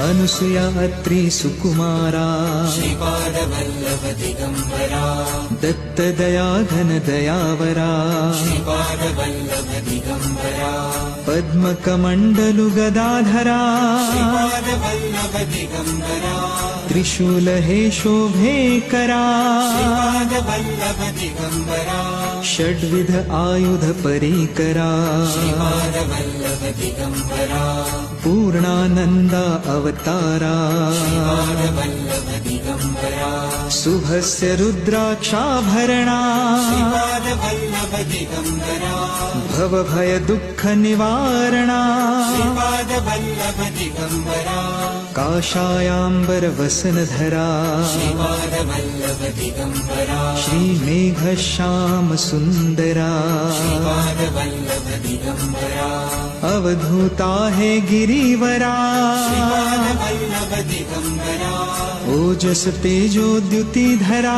अनुसूया अत्री सुकुमारा श्रीपादवल्लभ दिगंबरा दत्तदया घन दयावरा श्रीपादवल्लभ दिगंबरा पद्मकमण्डलु गदाधरा श्रीपादवल्लभ दिगंबरा त्रिशूल हे शोभे करा श्रीपादवल्लभ दिगंबरा षड्विध आयुध परीकरा श्रीपादवल्लभ दिगंबरा पूर्णानंदा अवतारा श्रीपादवल्लभ दिगंबरा शुभस्य रुद्राक्षाभरणा श्रीपादवल्लभ दिगंबरा भवभय दुःख निवारणा श्रीपादवल्लभ दिगंबरा काषायाम्बर वसनधरा श्रीपादवल्लभ दिगंबरा श्रीमेघश्याम सुन्दरा श्रीपादवल्लभ दिगंबरा अवधूता है गिरिवरा श्रीपादवल्लभ दिगंबरा ओजस तेजोद्युतिधरा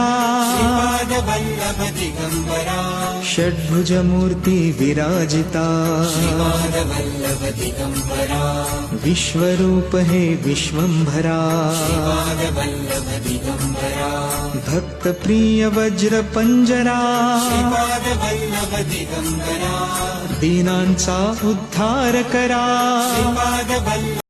श्रीपादवल्लभ दिगंबरा षड्भुज मूर्ति विराजिता श्रीपादवल्लभ दिगंबरा विश्वरूप है विश्वंभरा श्रीपादवल्लभ दिगंबरा भक्त प्रिय वज्र पंजरा श्रीपादवल्लभ दिगंबरा दीनांचा उद्धार करा श्रीपादवल्लभ